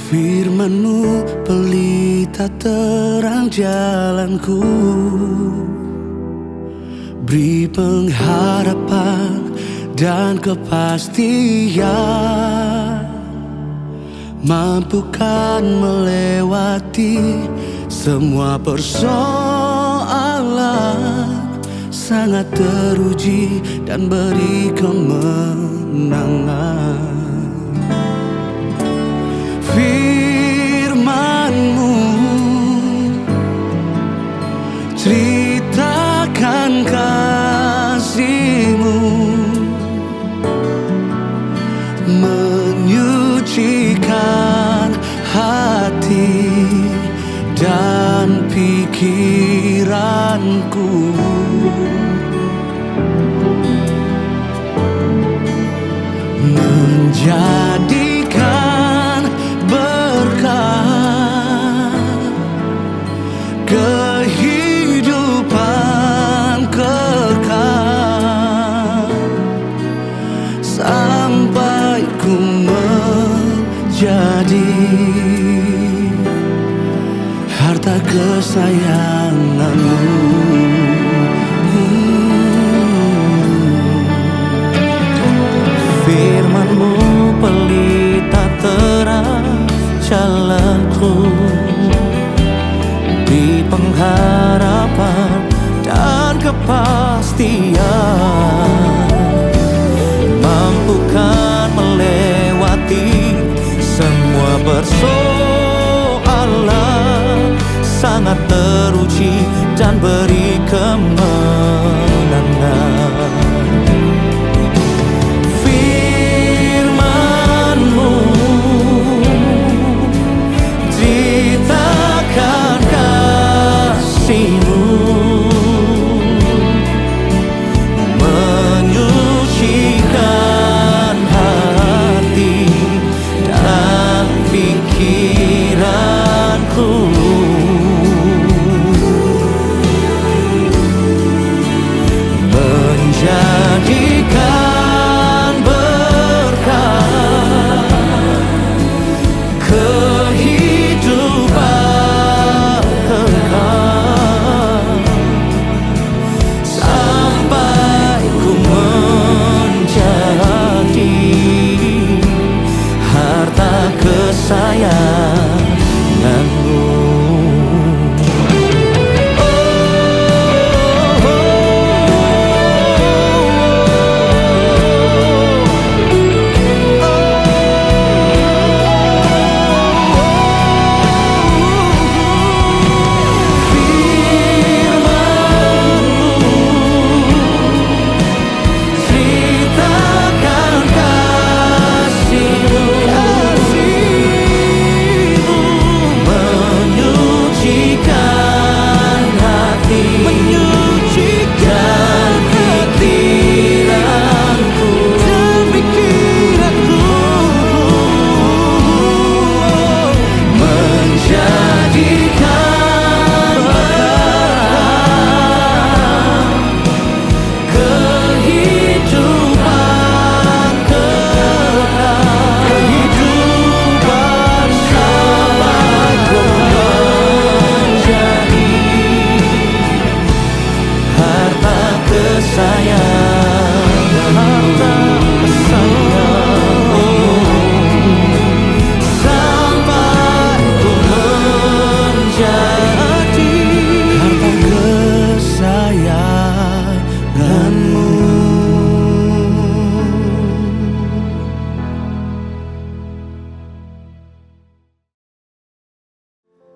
Firman-Mu pelita terang jalanku, beri pengharapan dan kepastian, mampukan melewati semua persoalan, sangat teruji dan beri kemenangan. Firman-Mu ceritakan kasih-Mu, menyucikan hati dan pikiranku. Menjadikan berkat kehidupan kekal, sampai ku menjadi harta kesayangan-Mu. Firman-Mu pelita terang jalanku, di pengharapan dan kepastian, mampukan melewati semua persoalan, sangat teruji dan beri kemenangan. Ceritakan kasih-Mu, menyucikan hati dan pikiranku. Menjadikan berkat kehidupan kekal, sampai ku menjadi harta kesayangan-Mu.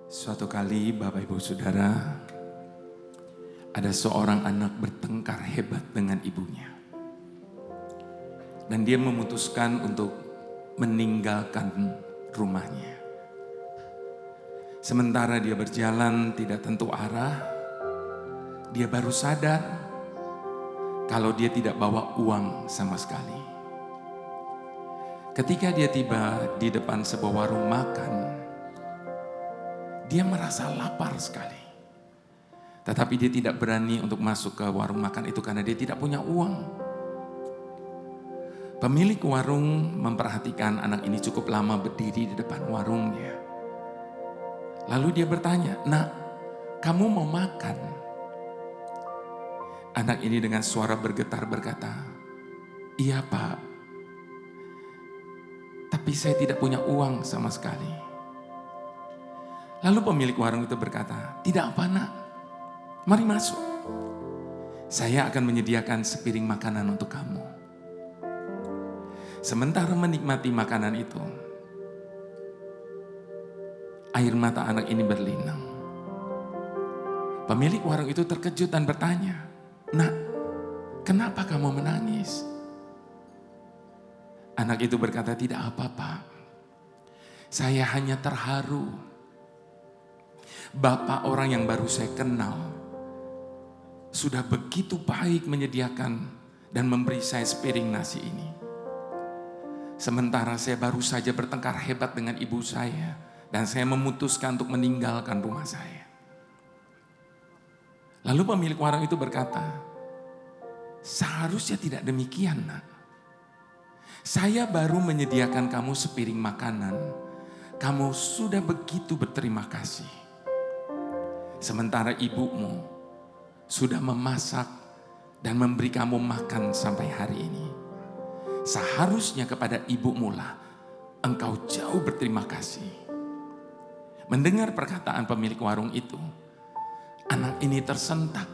Suatu kali Bapak Ibu Saudara, ada seorang anak bertengkar hebat dengan ibunya. Dan dia memutuskan untuk meninggalkan rumahnya. Sementara dia berjalan tidak tentu arah, dia baru sadar kalau dia tidak bawa uang sama sekali. Ketika dia tiba di depan sebuah warung makan, dia merasa lapar sekali. Tetapi dia tidak berani untuk masuk ke warung makan itu karena dia tidak punya uang. Pemilik warung memperhatikan anak ini cukup lama berdiri di depan warungnya. Lalu dia bertanya, "Nak, kamu mau makan?" Anak ini dengan suara bergetar berkata, "Iya Pak, tapi saya tidak punya uang sama sekali." Lalu pemilik warung itu berkata, "Tidak apa nak, mari masuk. Saya akan menyediakan sepiring makanan untuk kamu." Sementara menikmati makanan itu, air mata anak ini berlinang. Pemilik warung itu terkejut dan bertanya, "Nak, kenapa kamu menangis?" Anak itu berkata, "Tidak apa-apa, saya hanya terharu. Bapak orang yang baru saya kenal sudah begitu baik menyediakan dan memberi saya sepiring nasi ini. Sementara saya baru saja bertengkar hebat dengan ibu saya dan saya memutuskan untuk meninggalkan rumah saya." Lalu pemilik warung itu berkata, "Seharusnya tidak demikian nak. Saya baru menyediakan kamu sepiring makanan. Kamu sudah begitu berterima kasih. Sementara ibumu sudah memasak dan memberi kamu makan sampai hari ini. Seharusnya kepada ibumu lah engkau jauh berterima kasih." Mendengar perkataan pemilik warung itu, anak ini tersentak.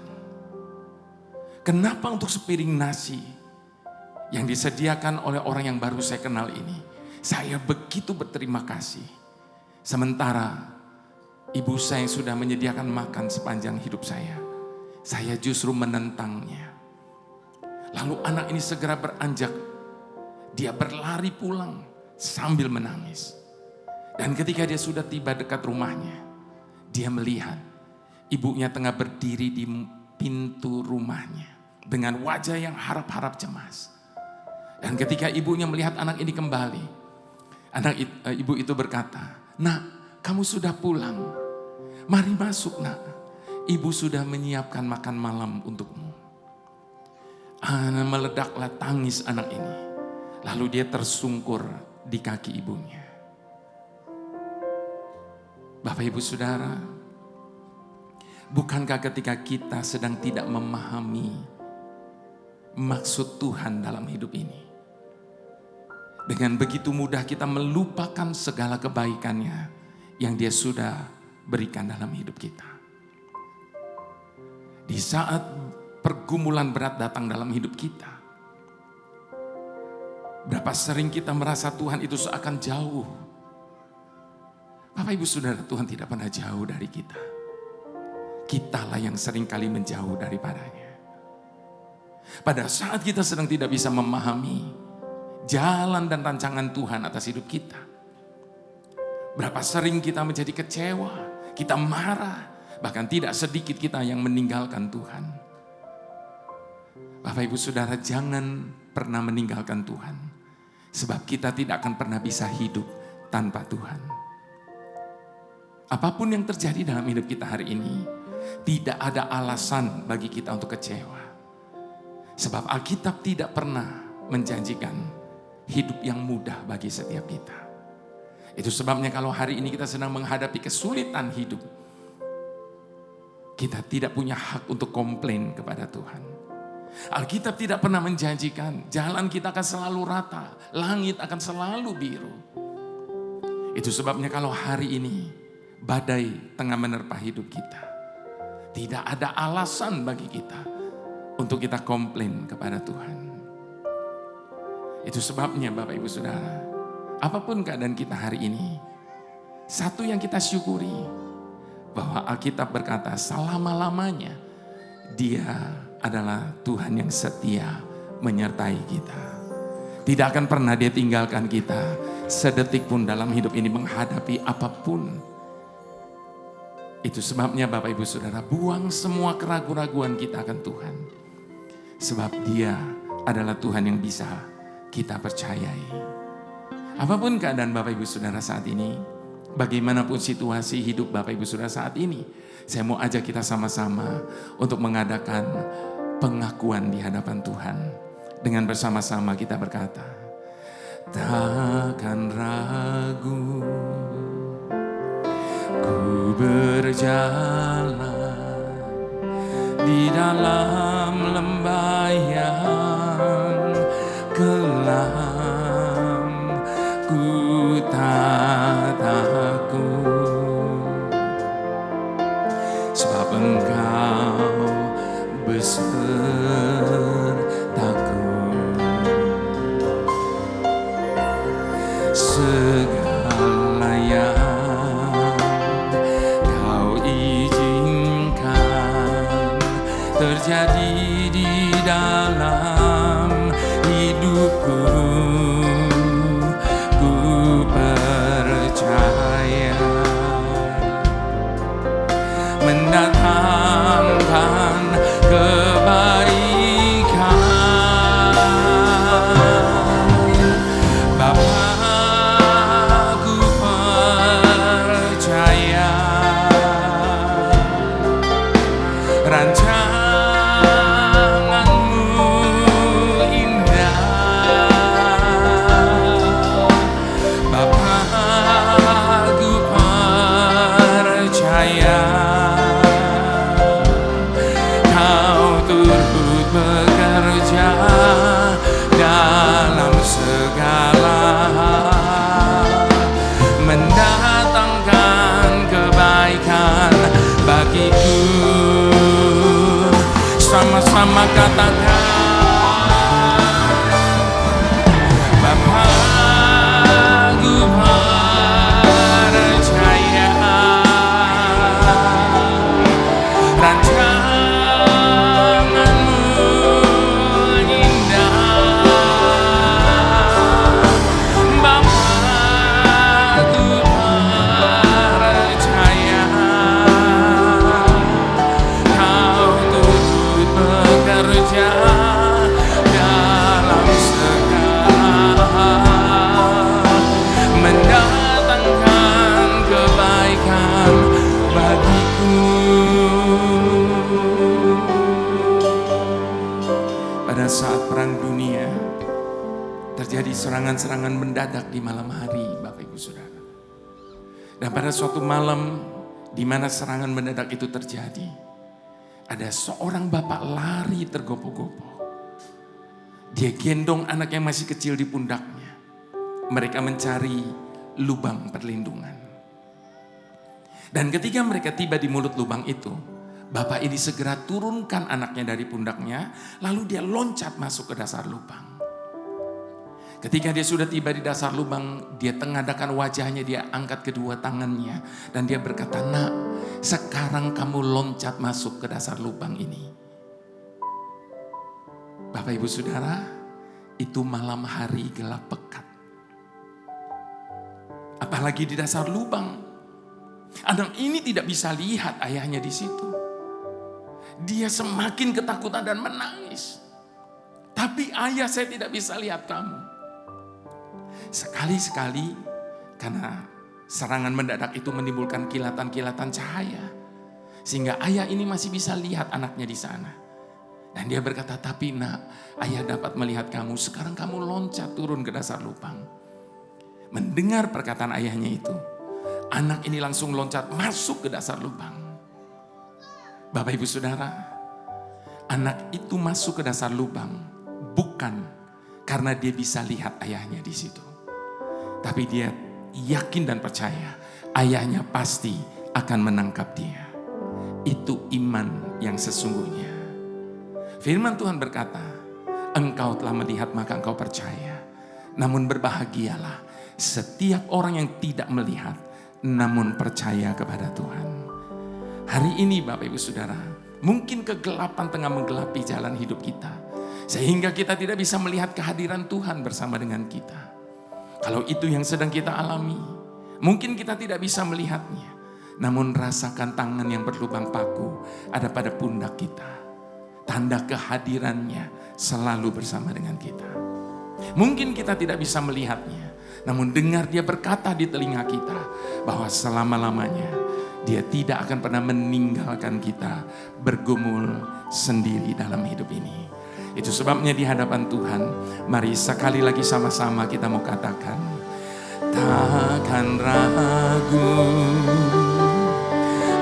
Kenapa untuk sepiring nasi yang disediakan oleh orang yang baru saya kenal ini, saya begitu berterima kasih. Sementara ibu saya yang sudah menyediakan makan sepanjang hidup saya justru menentangnya. Lalu anak ini segera beranjak, dia berlari pulang sambil menangis. Dan ketika dia sudah tiba dekat rumahnya, dia melihat ibunya tengah berdiri di pintu rumahnya dengan wajah yang harap-harap cemas. Dan ketika ibunya melihat anak ini kembali, ibu itu berkata, "Nak, kamu sudah pulang. Mari masuk nak. Ibu sudah menyiapkan makan malam untukmu." Meledaklah tangis anak ini. Lalu dia tersungkur di kaki ibunya. Bapak Ibu Saudara, bukankah ketika kita sedang tidak memahami maksud Tuhan dalam hidup ini, dengan begitu mudah kita melupakan segala kebaikannya yang Dia sudah berikan dalam hidup kita. Di saat pergumulan berat datang dalam hidup kita, berapa sering kita merasa Tuhan itu seakan jauh. Bapak Ibu Saudara, Tuhan tidak pernah jauh dari kita. Kitalah yang sering kali menjauh daripadanya. Pada saat kita sedang tidak bisa memahami jalan dan rancangan Tuhan atas hidup kita, berapa sering kita menjadi kecewa, kita marah, bahkan tidak sedikit kita yang meninggalkan Tuhan. Bapak Ibu Saudara, jangan pernah meninggalkan Tuhan, sebab kita tidak akan pernah bisa hidup tanpa Tuhan. Apapun yang terjadi dalam hidup kita hari ini, tidak ada alasan bagi kita untuk kecewa. Sebab Alkitab tidak pernah menjanjikan hidup yang mudah bagi setiap kita. Itu sebabnya kalau hari ini kita sedang menghadapi kesulitan hidup, kita tidak punya hak untuk komplain kepada Tuhan. Alkitab tidak pernah menjanjikan jalan kita akan selalu rata, langit akan selalu biru. Itu sebabnya kalau hari ini badai tengah menerpa hidup kita, tidak ada alasan bagi kita untuk kita komplain kepada Tuhan. Itu sebabnya Bapak Ibu Saudara, apapun keadaan kita hari ini, satu yang kita syukuri, bahwa Alkitab berkata selama-lamanya Dia adalah Tuhan yang setia menyertai kita. Tidak akan pernah Dia tinggalkan kita sedetik pun dalam hidup ini menghadapi apapun. Itu sebabnya Bapak Ibu Saudara, buang semua keraguan-raguan kita akan Tuhan. Sebab Dia adalah Tuhan yang bisa kita percayai. Apapun keadaan Bapak Ibu Saudara saat ini, bagaimanapun situasi hidup Bapak Ibu Saudara saat ini, saya mau ajak kita sama-sama untuk mengadakan pengakuan di hadapan Tuhan. Dengan bersama-sama kita berkata, "Takkan ragu, ku berjalan di dalam lembah yang kelam, ku tak takut, sebab Engkau besertaku. Segala yang Kau izinkan terjadi di dalam hidupku, ku percaya mendatangkan kebaikan. Bapa, ku percaya rancangan-Mu indah. Bapa, ku percaya Kau turut bekerja dalam segala hal, mendatangkan kebaikan bagiku. Sama-sama katakan, Bapa, ku percaya rancangan-Mu indah. Bapa, ku percaya Kau turut bekerja dalam segala hal, mendatangkan kebaikan bagiku. Pada saat perang dunia terjadi serangan-serangan mendadak di malam hari, Bapak Ibu Saudara. Dan pada suatu malam di mana serangan mendadak itu terjadi, ada seorang bapak lari tergopoh-gopoh. Dia gendong anak yang masih kecil di pundaknya. Mereka mencari lubang perlindungan. Dan ketika mereka tiba di mulut lubang itu, bapak ini segera turunkan anaknya dari pundaknya, lalu dia loncat masuk ke dasar lubang. Ketika dia sudah tiba di dasar lubang, dia tengadakan wajahnya, dia angkat kedua tangannya, dan dia berkata, "Nak, sekarang kamu loncat masuk ke dasar lubang ini." Bapak Ibu Saudara, itu malam hari gelap pekat. Apalagi di dasar lubang. Anak ini tidak bisa lihat ayahnya di situ. Dia semakin ketakutan dan menangis. Tapi ayah, saya tidak bisa lihat kamu. Sekali-sekali karena serangan mendadak itu menimbulkan kilatan-kilatan cahaya. Sehingga ayah ini masih bisa lihat anaknya di sana. Dan dia berkata, "Tapi nak, ayah dapat melihat kamu. Sekarang kamu loncat turun ke dasar lubang." Mendengar perkataan ayahnya itu, anak ini langsung loncat masuk ke dasar lubang. Bapak Ibu Saudara, anak itu masuk ke dasar lubang bukan karena dia bisa lihat ayahnya di situ. Tapi dia yakin dan percaya ayahnya pasti akan menangkap dia. Itu iman yang sesungguhnya. Firman Tuhan berkata, "Engkau telah melihat maka engkau percaya. Namun berbahagialah setiap orang yang tidak melihat namun percaya kepada Tuhan." Hari ini Bapak Ibu Saudara, mungkin kegelapan tengah menggelapi jalan hidup kita. Sehingga kita tidak bisa melihat kehadiran Tuhan bersama dengan kita. Kalau itu yang sedang kita alami, mungkin kita tidak bisa melihatnya. Namun rasakan tangan yang berlubang paku ada pada pundak kita. Tanda kehadirannya selalu bersama dengan kita. Mungkin kita tidak bisa melihatnya, namun dengar dia berkata di telinga kita bahwa selama-lamanya dia tidak akan pernah meninggalkan kita bergumul sendiri dalam hidup ini. Itu sebabnya di hadapan Tuhan, mari sekali lagi sama-sama kita mau katakan, takkan ragu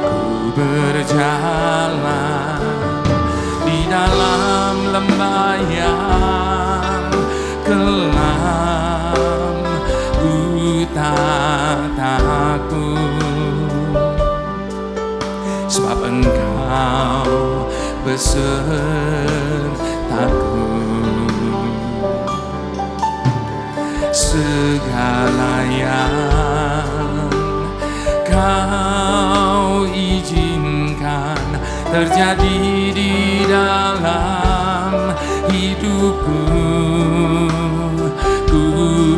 ku berjalan di dalam lembah yang kelam, ku tak takut, sebab Engkau besertaku. Segala yang Kau izinkan terjadi di dalam hidupku, ku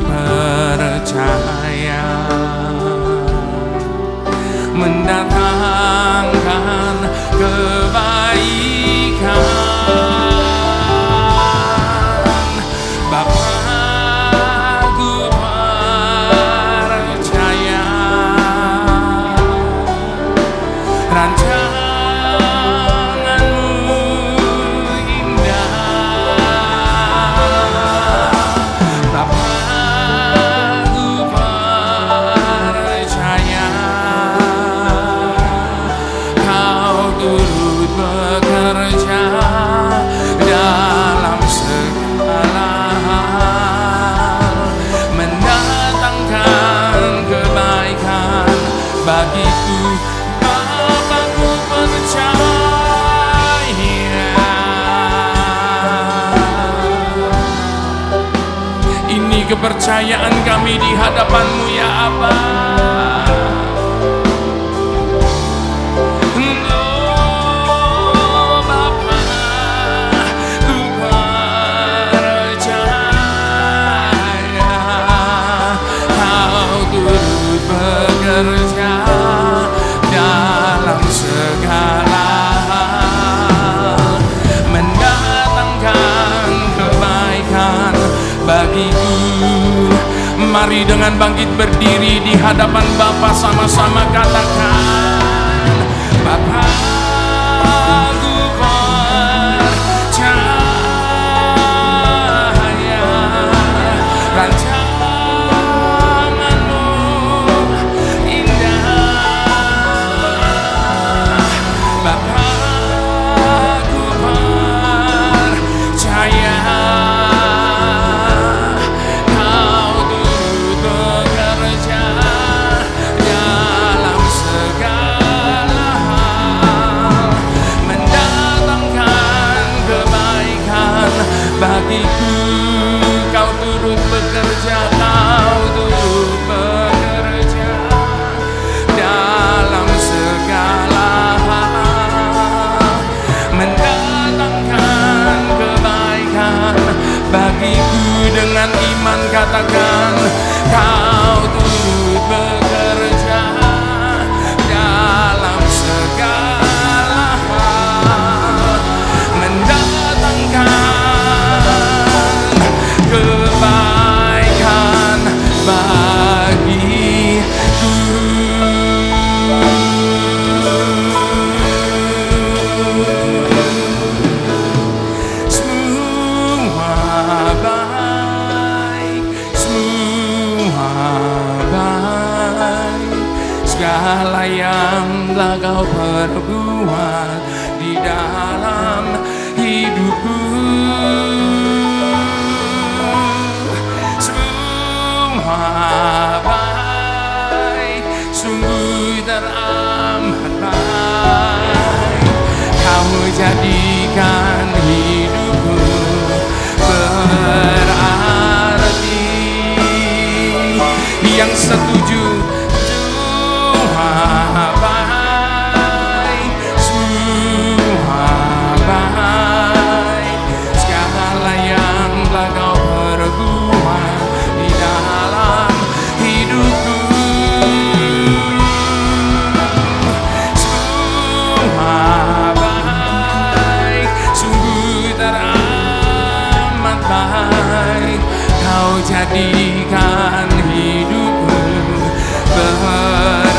percaya mendatangkan kebaikan. Bapa, ku percaya rancangan-Mu indah. Bapa, ku percaya Kau turut bekerja dalam segala hal, mendatangkan kebaikan bagiku. Bapakku percaya. Ini kepercayaan kami di hadapan-Mu ya Aba. Bekerja dalam segala hal, mendatangkan kebaikan bagiku. Mari dengan bangkit berdiri di hadapan Bapa, sama-sama katakan, Bapa, ku percaya rancangan bagiku. Kau turut bekerja, Kau turut bekerja dalam segala hal, mendatangkan kebaikan bagiku. Dengan iman katakan, Kau turut bekerja dalam segala hal, mendatangkan kebaikan bagiku. Semua baik, semua baik, segala yang telah Kau perbuat di dalam hidupku. Baik, sungguh teramat baik. Kau jadikan hidupku berarti. Yang setuju, semua baik, semua baik, segala yang telah Kau perbuat di dalam hidupku. Semua baik, sungguh teramat baik. Kau jadikan hidupku berarti.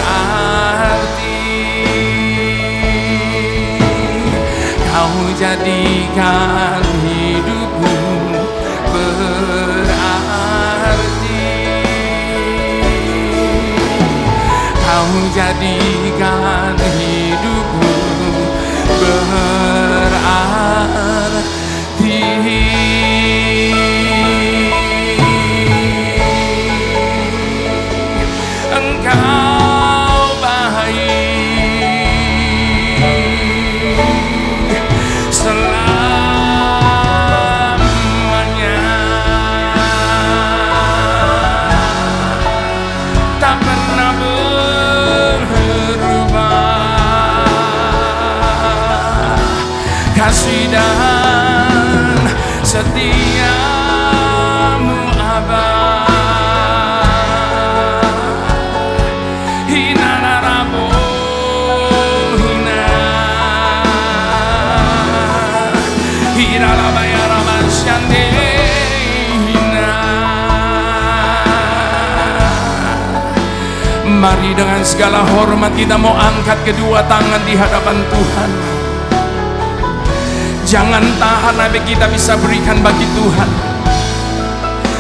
Kau jadikan hidupku berarti. Kau jadikan hidup berarti. Engkau baik selamanya, tak pernah berubah. Kasih dan setiamu abadi. Mari dengan segala hormat kita mau angkat kedua tangan di hadapan Tuhan. Jangan tahan sampai kita bisa berikan bagi Tuhan,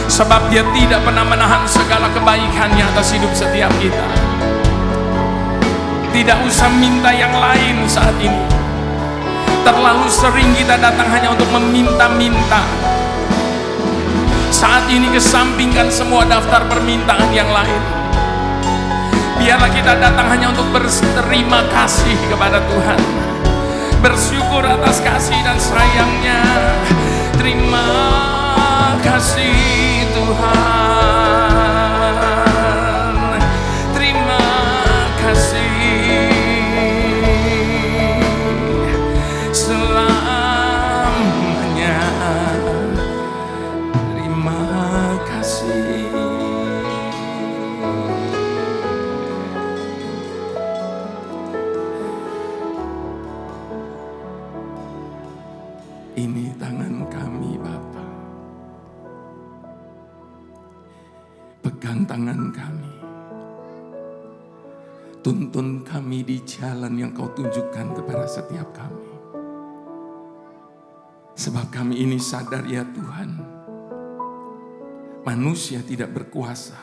sebab Dia tidak pernah menahan segala kebaikannya atas hidup setiap kita. Tidak usah minta yang lain saat ini. Terlalu sering kita datang hanya untuk meminta-minta. Saat ini kesampingkan semua daftar permintaan yang lain. Biarlah kita datang hanya untuk berterima kasih kepada Tuhan, bersyukur atas kasih dan sayangnya. Terima kasih Tuhan, terima kasih selamanya. Terima kasih. Ini tangan kami Bapa, pegang tangan kami, tuntun kami di jalan yang Kau tunjukkan kepada setiap kami. Sebab kami ini sadar ya Tuhan, manusia tidak berkuasa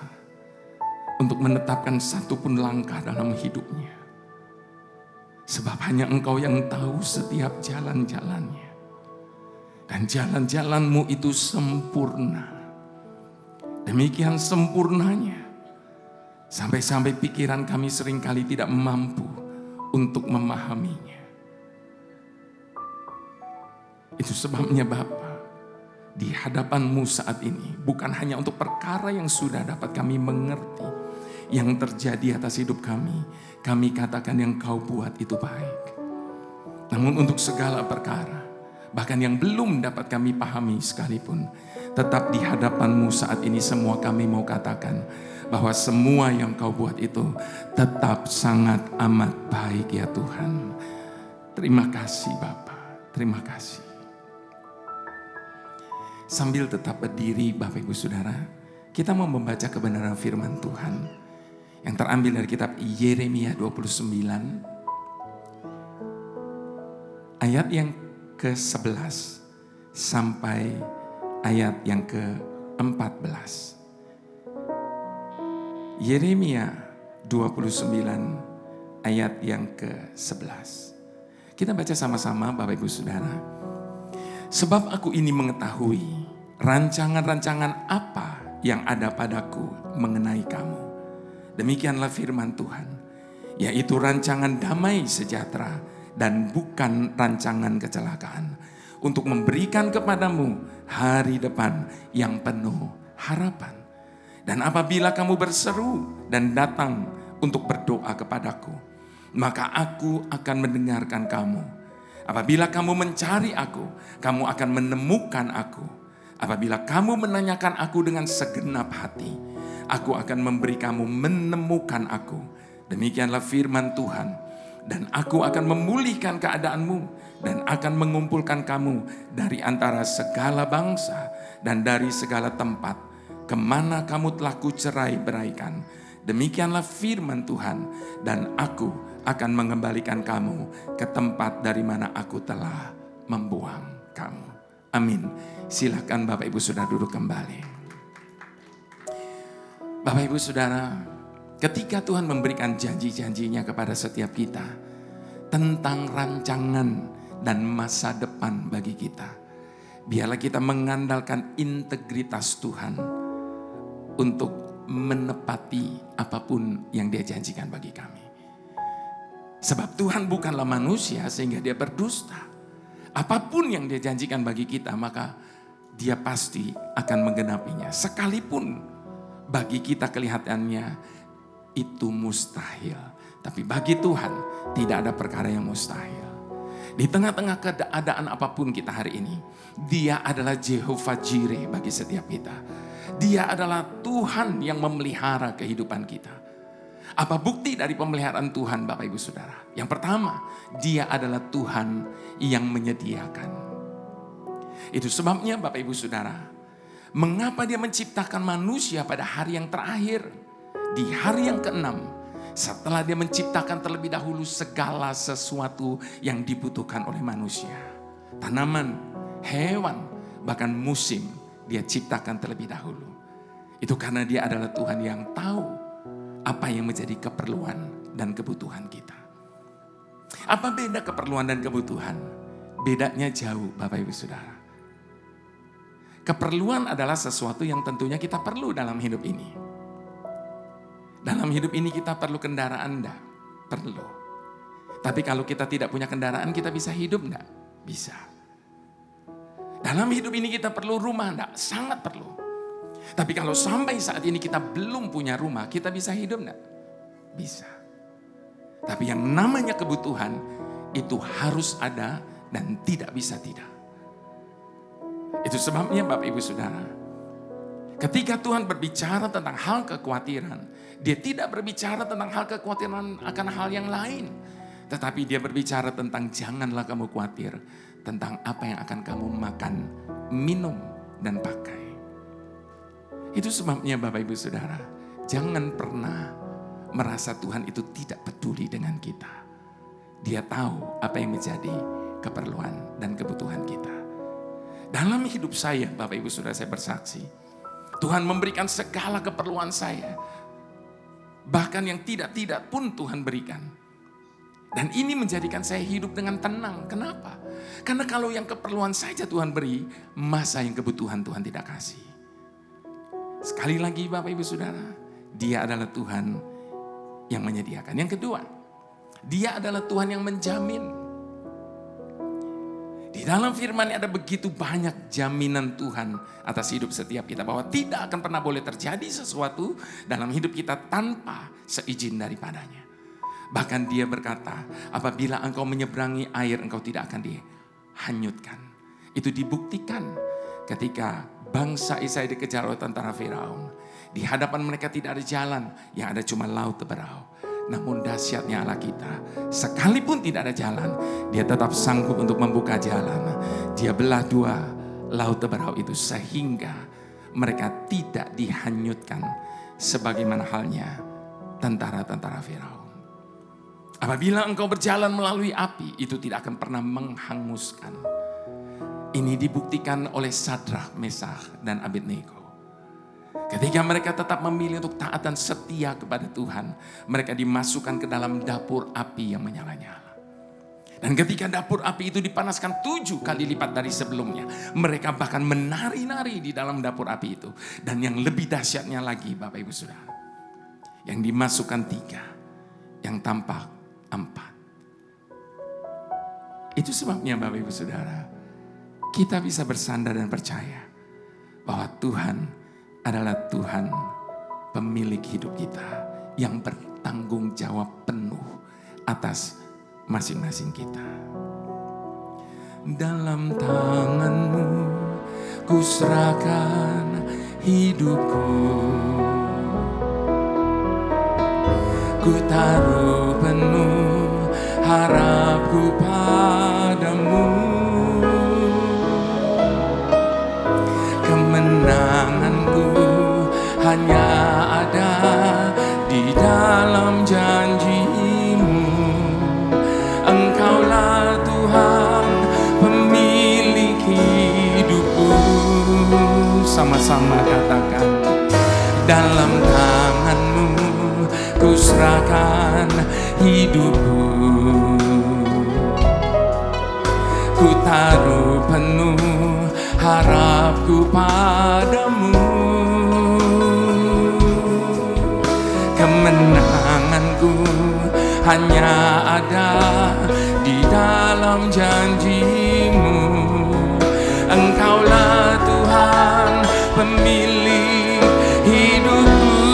untuk menetapkan satu pun langkah dalam hidupnya. Sebab hanya Engkau yang tahu setiap jalan-jalannya. Dan jalan-jalan-Mu itu sempurna. Demikian sempurnanya. Sampai-sampai pikiran kami seringkali tidak mampu untuk memahaminya. Itu sebabnya Bapa, di hadapan-Mu saat ini, bukan hanya untuk perkara yang sudah dapat kami mengerti, yang terjadi atas hidup kami katakan yang Kau buat itu baik. Namun untuk segala perkara, bahkan yang belum dapat kami pahami sekalipun, tetap di hadapan-Mu saat ini semua kami mau katakan bahwa semua yang Kau buat itu tetap sangat amat baik ya Tuhan. Terima kasih Bapa, terima kasih. Sambil tetap berdiri Bapak Ibu Saudara, kita mau membaca kebenaran firman Tuhan yang terambil dari kitab Yeremia 29 ayat yang ke-11 sampai ayat yang ke-14. Yeremia 29 ayat yang ke-11. Kita baca sama-sama Bapak Ibu Saudara. Sebab aku ini mengetahui rancangan-rancangan apa yang ada padaku mengenai kamu. Demikianlah firman Tuhan, yaitu rancangan damai sejahtera dan bukan rancangan kecelakaan, untuk memberikan kepadamu hari depan yang penuh harapan. Dan apabila kamu berseru dan datang untuk berdoa kepadaku, maka aku akan mendengarkan kamu. Apabila kamu mencari aku, kamu akan menemukan aku. Apabila kamu menanyakan aku dengan segenap hati, aku akan memberi kamu menemukan aku. Demikianlah firman Tuhan. Dan aku akan memulihkan keadaanmu dan akan mengumpulkan kamu dari antara segala bangsa dan dari segala tempat kemana kamu telah kucerai beraikan. Demikianlah firman Tuhan, dan aku akan mengembalikan kamu ke tempat dari mana aku telah membuang kamu. Amin. Silakan Bapak Ibu Saudara duduk kembali. Bapak Ibu Saudara, ketika Tuhan memberikan janji-janjinya kepada setiap kita, tentang rancangan dan masa depan bagi kita. Biarlah kita mengandalkan integritas Tuhan untuk menepati apapun yang Dia janjikan bagi kami. Sebab Tuhan bukanlah manusia sehingga Dia berdusta. Apapun yang Dia janjikan bagi kita, maka Dia pasti akan menggenapinya. Sekalipun bagi kita kelihatannya itu mustahil, tapi bagi Tuhan tidak ada perkara yang mustahil. Di tengah-tengah keadaan apapun kita hari ini, Dia adalah Jehovah Jireh bagi setiap kita. Dia adalah Tuhan yang memelihara kehidupan kita. Apa bukti dari pemeliharaan Tuhan, Bapak Ibu Saudara? Yang pertama, Dia adalah Tuhan yang menyediakan. Itu sebabnya Bapak Ibu Saudara, mengapa Dia menciptakan manusia pada hari yang terakhir, di hari yang ke-6, setelah Dia menciptakan terlebih dahulu segala sesuatu yang dibutuhkan oleh manusia. Tanaman, hewan, bahkan musim Dia ciptakan terlebih dahulu. Itu karena Dia adalah Tuhan yang tahu apa yang menjadi keperluan dan kebutuhan kita. Apa beda keperluan dan kebutuhan? Bedanya jauh, Bapak Ibu Saudara. Keperluan adalah sesuatu yang tentunya kita perlu dalam hidup ini. Dalam hidup ini kita perlu kendaraan enggak? Perlu. Tapi kalau kita tidak punya kendaraan, kita bisa hidup enggak? Bisa. Dalam hidup ini kita perlu rumah enggak? Sangat perlu. Tapi kalau sampai saat ini kita belum punya rumah, kita bisa hidup enggak? Bisa. Tapi yang namanya kebutuhan itu harus ada dan tidak bisa tidak. Itu sebabnya Bapak Ibu Saudara, ketika Tuhan berbicara tentang hal kekhawatiran, Dia tidak berbicara tentang hal kekhawatiran akan hal yang lain. Tetapi Dia berbicara tentang janganlah kamu khawatir tentang apa yang akan kamu makan, minum, dan pakai. Itu sebabnya Bapak Ibu Saudara, jangan pernah merasa Tuhan itu tidak peduli dengan kita. Dia tahu apa yang menjadi keperluan dan kebutuhan kita. Dalam hidup saya, Bapak Ibu Saudara, saya bersaksi, Tuhan memberikan segala keperluan saya. Bahkan yang tidak-tidak pun Tuhan berikan. Dan ini menjadikan saya hidup dengan tenang. Kenapa? Karena kalau yang keperluan saja Tuhan beri, masa yang kebutuhan Tuhan tidak kasih. Sekali lagi Bapak Ibu Saudara, Dia adalah Tuhan yang menyediakan. Yang kedua, Dia adalah Tuhan yang menjamin. Di dalam firman ada begitu banyak jaminan Tuhan atas hidup setiap kita. Bahwa tidak akan pernah boleh terjadi sesuatu dalam hidup kita tanpa seizin daripadanya. Bahkan Dia berkata, apabila engkau menyeberangi air, engkau tidak akan dihanyutkan. Itu dibuktikan ketika bangsa Israel dikejar oleh tentara Firaun. Di hadapan mereka tidak ada jalan, yang ada cuma laut teberau. Namun dahsyatnya Allah kita, sekalipun tidak ada jalan, Dia tetap sanggup untuk membuka jalan. Dia belah dua laut teberau itu sehingga mereka tidak dihanyutkan sebagaimana halnya tentara-tentara Firaun. Apabila engkau berjalan melalui api, itu tidak akan pernah menghanguskan. Ini dibuktikan oleh Sadrak, Meshach, dan Abednego. Ketika mereka tetap memilih untuk taat dan setia kepada Tuhan, mereka dimasukkan ke dalam dapur api yang menyala-nyala. Dan ketika dapur api itu dipanaskan 7 kali lipat dari sebelumnya, mereka bahkan menari-nari di dalam dapur api itu. Dan yang lebih dahsyatnya lagi Bapak Ibu Saudara, yang dimasukkan 3, yang tampak 4. Itu sebabnya Bapak Ibu Saudara, kita bisa bersandar dan percaya bahwa Tuhan adalah Tuhan pemilik hidup kita yang bertanggung jawab penuh atas masing-masing kita. Dalam tangan-Mu ku serahkan hidupku, ku taruh penuh harapku padamu. Kemenanganku hanya ada di dalam janji-Mu. Engkaulah Tuhan pemilik hidupku. Sama-sama katakan, dalam tangan-Mu ku serahkan hidupku. hanya ada di dalam janji-Mu. Engkaulah Tuhan pemilik hidupku.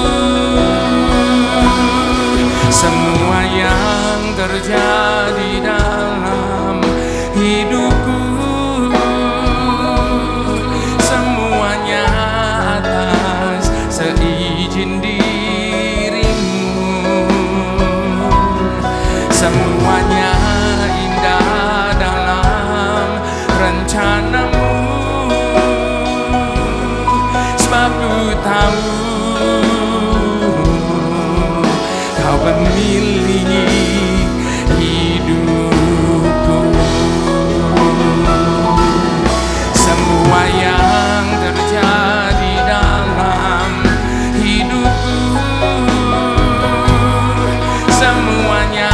Semua yang terjadi dalam hidupku, semuanya atas seizin diri-Mu. Semuanya indah dalam rencana-Mu, sebab Ku tahu Kau pemilik hidupku. Semua yang terjadi dalam hidupku, semuanya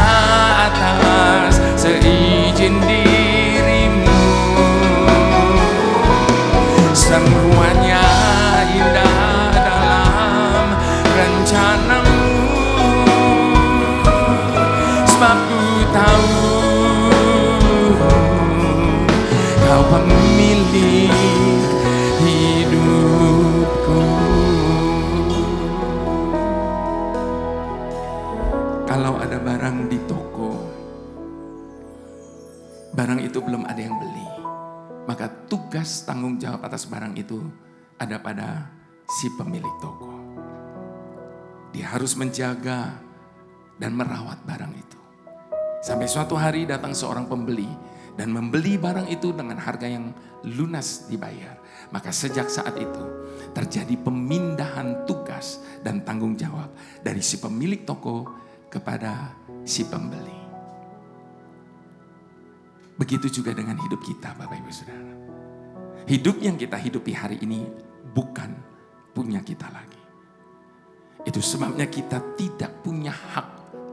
atas seizin diri-Mu. Semuanya indah dalam rencana-Mu, sebab Ku tahu Kau pemilik hidupku. Kalau ada barang di toko, barang itu belum ada yang beli, maka tugas tanggung jawab atas barang itu ada pada si pemilik toko. Dia harus menjaga dan merawat barang itu. Sampai suatu hari datang seorang pembeli dan membeli barang itu dengan harga yang lunas dibayar. Maka sejak saat itu terjadi pemindahan tugas dan tanggung jawab dari si pemilik toko kepada si pembeli. Begitu juga dengan hidup kita, Bapak Ibu Saudara. Hidup yang kita hidupi hari ini bukan punya kita lagi. Itu sebabnya kita tidak punya hak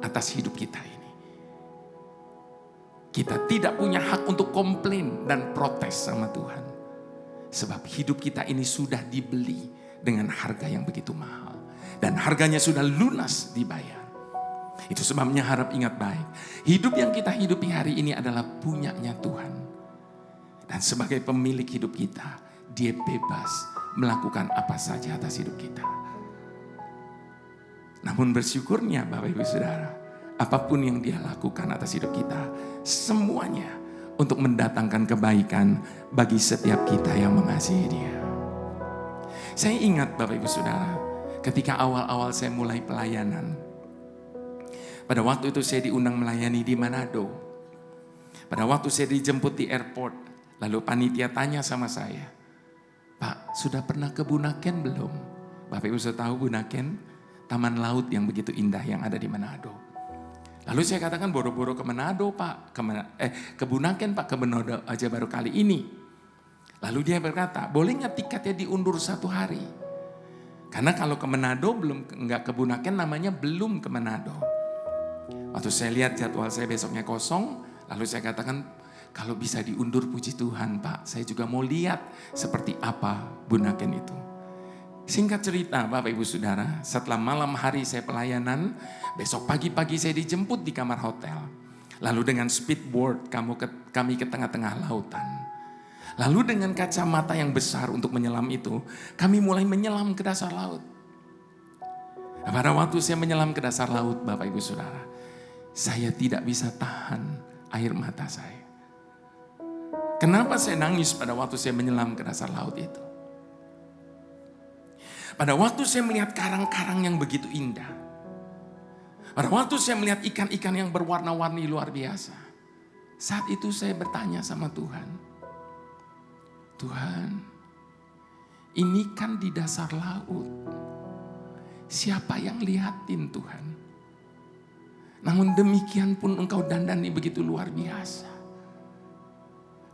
atas hidup kita ini. Kita tidak punya hak untuk komplain dan protes sama Tuhan. Sebab hidup kita ini sudah dibeli dengan harga yang begitu mahal. Dan harganya sudah lunas dibayar. Itu sebabnya harap ingat baik. Hidup yang kita hidupi hari ini adalah punyanya Tuhan. Dan sebagai pemilik hidup kita, Dia bebas melakukan apa saja atas hidup kita. Namun bersyukurnya Bapak Ibu Saudara, apapun yang Dia lakukan atas hidup kita, semuanya untuk mendatangkan kebaikan bagi setiap kita yang mengasihi Dia. Saya ingat Bapak Ibu Saudara, ketika awal-awal saya mulai pelayanan, pada waktu itu saya diundang melayani di Manado. Pada waktu saya dijemput di airport, lalu panitia tanya sama saya, "Pak, sudah pernah ke Bunaken belum?" Bapak Ibu sudah tahu Bunaken, taman laut yang begitu indah yang ada di Manado. Lalu saya katakan, boro-boro ke Manado Pak, ke Bunaken Pak, ke Manado aja baru kali ini. Lalu dia berkata, boleh nggak tiketnya diundur 1 hari? Karena kalau ke Manado nggak ke Bunaken namanya belum ke Manado. Waktu saya lihat jadwal saya besoknya kosong, lalu saya katakan, kalau bisa diundur puji Tuhan Pak, saya juga mau lihat seperti apa Bunaken itu. Singkat cerita Bapak Ibu Saudara, setelah malam hari saya pelayanan, besok pagi-pagi saya dijemput di kamar hotel. Lalu dengan speedboat kami ke tengah-tengah lautan. Lalu dengan kacamata yang besar untuk menyelam itu, kami mulai menyelam ke dasar laut. Pada waktu saya menyelam ke dasar laut Bapak Ibu Saudara, saya tidak bisa tahan air mata saya. Kenapa saya nangis pada waktu saya menyelam ke dasar laut itu? Pada waktu saya melihat karang-karang yang begitu indah. Pada waktu saya melihat ikan-ikan yang berwarna-warni luar biasa. Saat itu saya bertanya sama Tuhan. Tuhan, ini kan di dasar laut. Siapa yang lihatin Tuhan? Namun demikian pun Engkau dandani begitu luar biasa.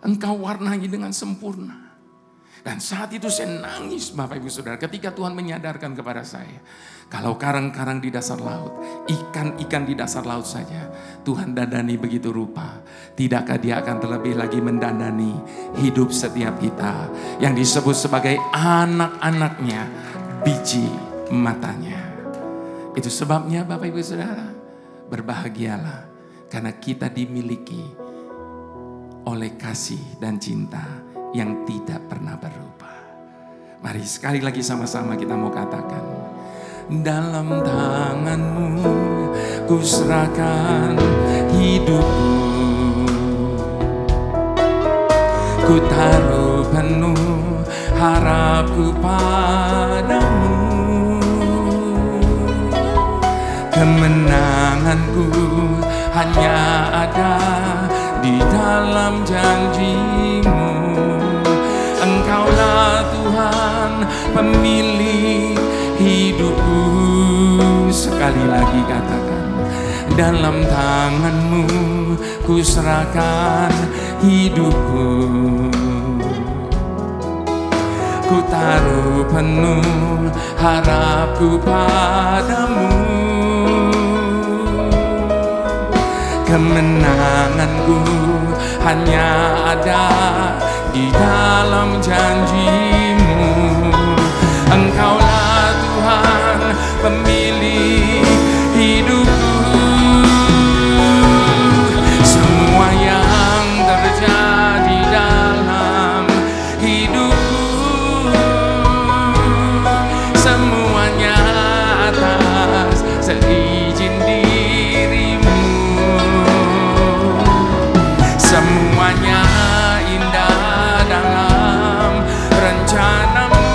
Engkau warnai dengan sempurna. Dan saat itu saya nangis Bapak Ibu Saudara ketika Tuhan menyadarkan kepada saya. Kalau karang-karang di dasar laut, ikan-ikan di dasar laut saja Tuhan dandani begitu rupa. Tidakkah Dia akan terlebih lagi mendandani hidup setiap kita yang disebut sebagai anak-anaknya, biji matanya. Itu sebabnya Bapak Ibu Saudara, Berbahagialah karena kita dimiliki oleh kasih dan cinta yang tidak pernah berubah. Mari sekali lagi sama-sama kita mau katakan, dalam tangan-Mu ku serahkan hidupku, ku taruh penuh harapku padamu. Kemenanganku hanya ada di dalam janji-Mu. Engkaulah Tuhan pemilik hidupku. Sekali lagi katakan, dalam tangan-Mu ku serahkan hidupku, ku taruh penuh harapku padamu. Kemenanganku hanya ada di dalam janji-Mu. Engkaulah Tuhan pemilik hidupku. Semua yang terjadi dalam hidupku, semuanya atas seizin diri-Mu. Semuanya indah dalam rencana-Mu,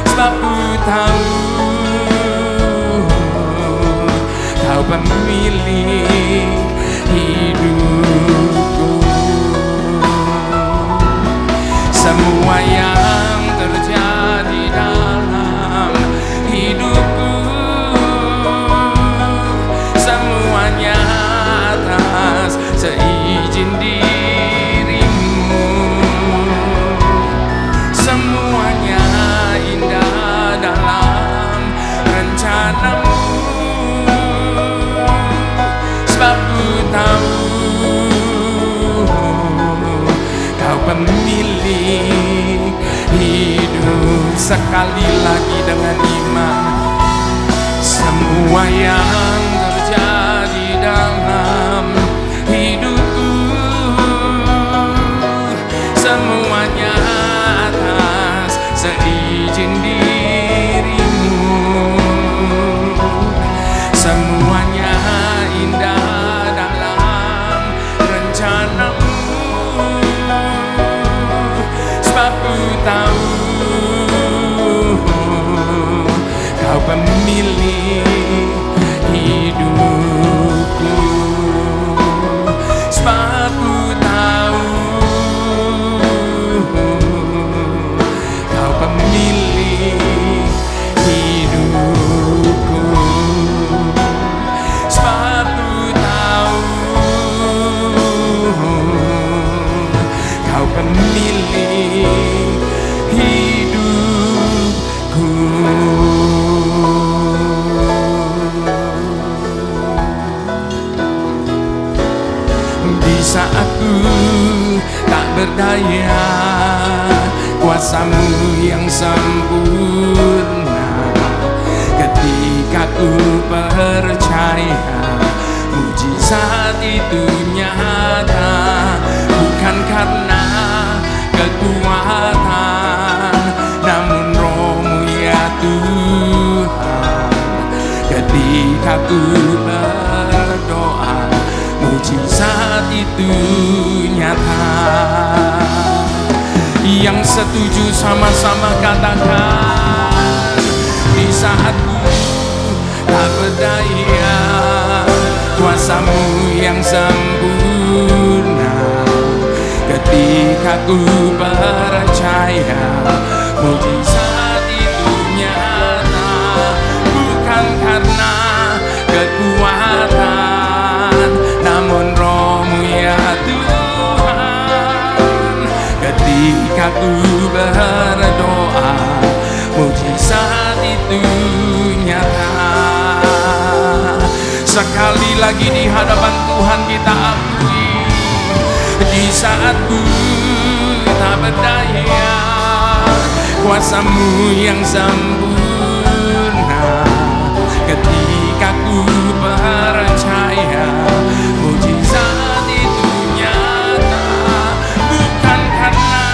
sebab ku tahu Kau pemilik hidupku. Semua yang terjadi dalam hidupku, semuanya atas seizin diri-Mu. Semuanya indah dalam rencana-Mu, sebab ku tahu Kau pemilik hidup. Sekali lagi dengan iman, semua yang terjadi dalam hidupku, semuanya atas seizin diri-Mu. Semuanya indah dalam rencana-Mu, sebab ku tahu Kau pemilik hidupku. Sebab ku tahu Kau pemilik hidupku. Sebab ku tahu Kau pemilik hidupku. Di saat ku tak berdaya, kuasa-Mu yang sempurna. Ketika ku percaya mujizat itu nyata, bukan karena kekuatan, namun Roh-Mu ya Tuhan. Ketika ku berdoa, mujizat itu nyata. Yang setuju sama-sama katakan, di saat ku tak berdaya, kuasa-Mu yang sempurna. Ketika ku percaya mujizat itu nyata, bukan karena kekuatan, namun Roh-Mu ya Tuhan. Ketika ku berdoa, mujizat itu nyata. Sekali lagi di hadapan Tuhan kita akui, di saat ku tak berdaya, kuasa-Mu yang sempurna. Ketika ku percaya mujizat itu nyata, bukan karena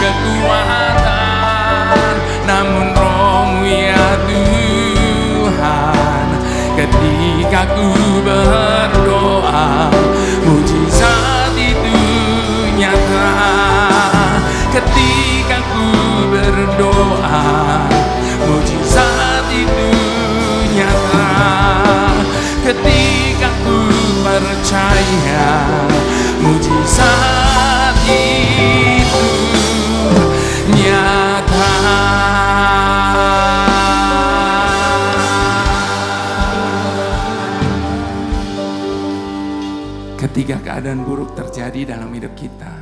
kekuatan, namun Roh-Mu ya Tuhan. Ketika ku berdoa, mujizat itu nyata. Ketika ku berdoa, mujizat itu nyata. Ketika ku percaya, mujizat itu nyata. Ketika keadaan buruk terjadi dalam hidup kita,